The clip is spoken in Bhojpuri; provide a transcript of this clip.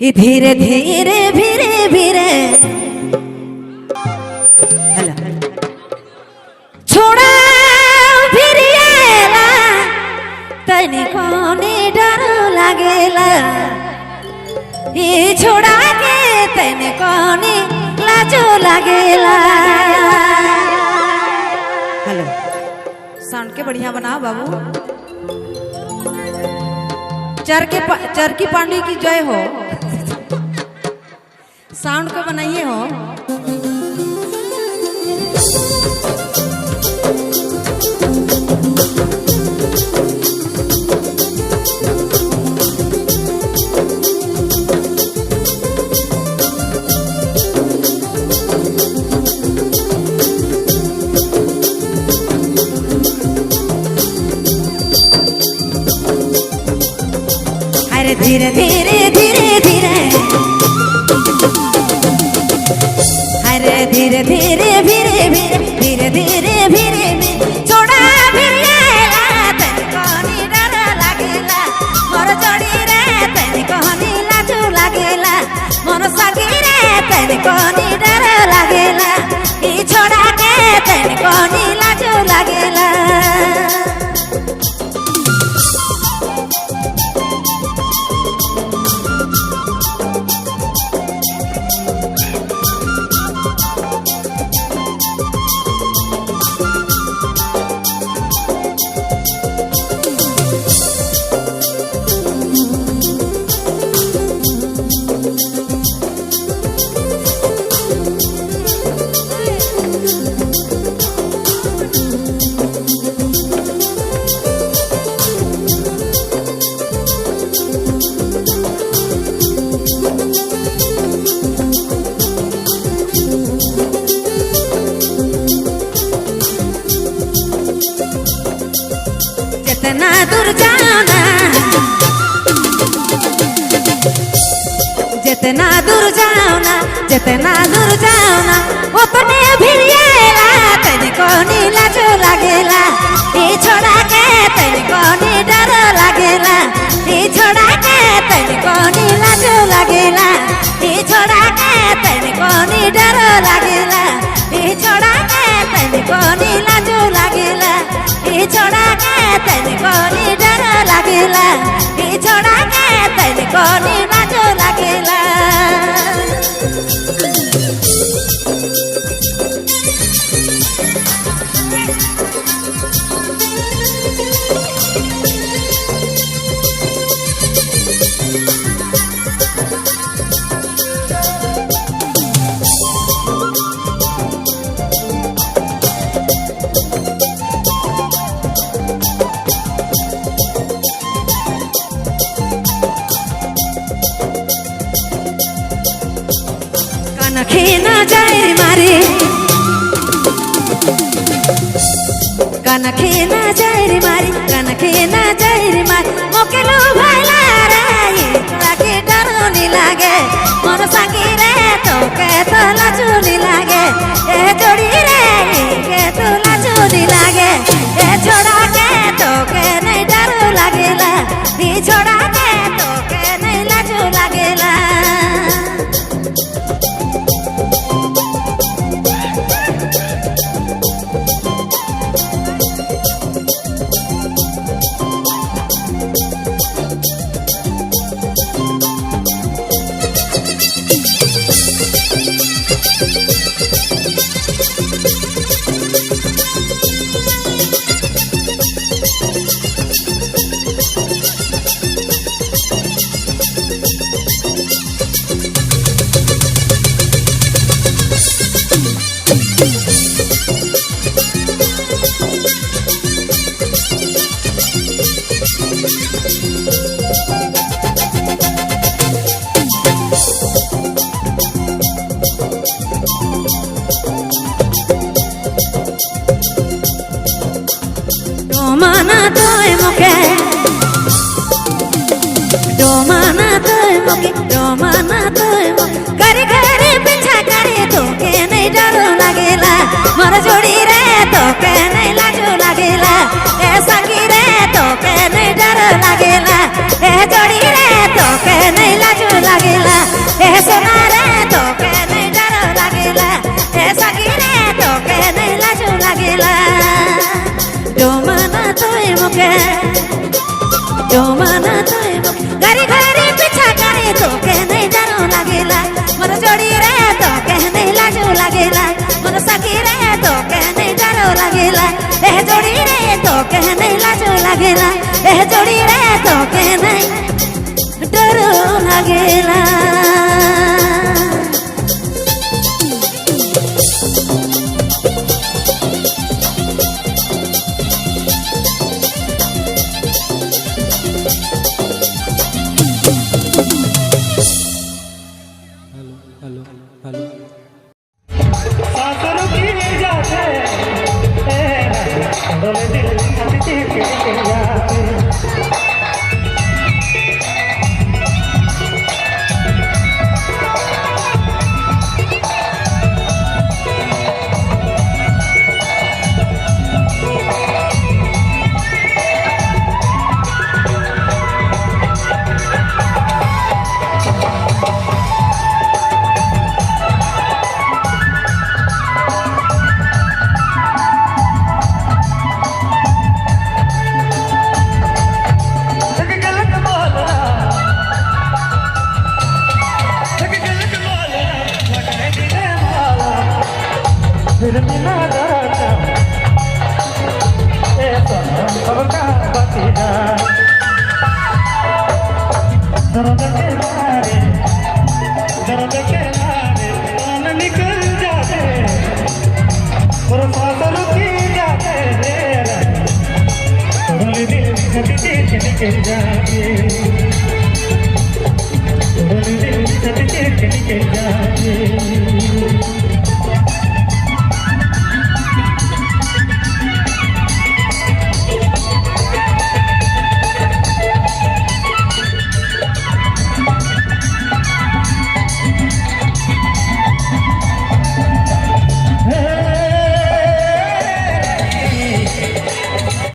ही धीरे धीरे धीरे धीरे हेलो छोड़ा फिरिएला तनी कोने डर लागेला ये छोड़ा के तनी कोने लाजो लागेला। हेलो साउंड के बढ़िया बनाओ बाबू। चरकी पांडे की जय हो। साउंड को बनाइए हो। अरे धीरे धीरे धीरे धीरे अरे धीरे धीरे धीरे धीरे धीरे धीरे छोड़ा फिरिएला तनी कोनी डर लागेला मोर जोड़ी रे तनी कोनी लाजो लागेला मोर सखी रे तनी कोनी डर लागेला ई छोड़ा के तनी कोनी लाजो लागेला। जितना दूर जाना जितना दूर जाना जितना दूर जाना उतने फिरिएला तनी कोनी लाजो लागेला ई छोड़ा के तनी कोनी डर लागेला ई छोड़ा के तनी कोनी लाजो लागेला ई छोड़ा के तनी कोनी डर लागेला ई छोड़ा के तनी कोनी लाजो लागेला ई छोड़ा के तनी कोनी डर लागेला ई छोड़ा के तनी कोनी लाजो लागेला। कनखे न जाए मारे कनखे न जाए रे मारे कनखे न जाए रे मारे मोकेलो भाईला रे लागे डरनी लागे मोर संगी रे तो के तो लाजूनी लागे ए जोड़ी रे के तो लाजूनी लागे ए छोड़ा के तो के नहीं डर लागेला ई छोड़ा के तो के नहीं लाजू लागेला। डोमाना तोय मुखे डोमाना तोय मुखे डोमाना तोय मुखे करे करे पीछा करे तो के नहीं डर लागेला मोर जोड़ी रे तो के नहीं लाजो लागेला ए संगी रे तो के नहीं डर लागेला ए जोड़ी रे तो के नहीं लाजो लागेला। के जो माना तोय घरी घरी पीछा करे तो के नहीं डरो लागेला मन जोड़ी रे तो के नहीं लाजो लागेला मन सखी रे तो के नहीं डरो लागेला ए जोड़ी रे तो के नहीं लाजो लागेला ए जोड़ी रे तो के नहीं डरो लागेला जाके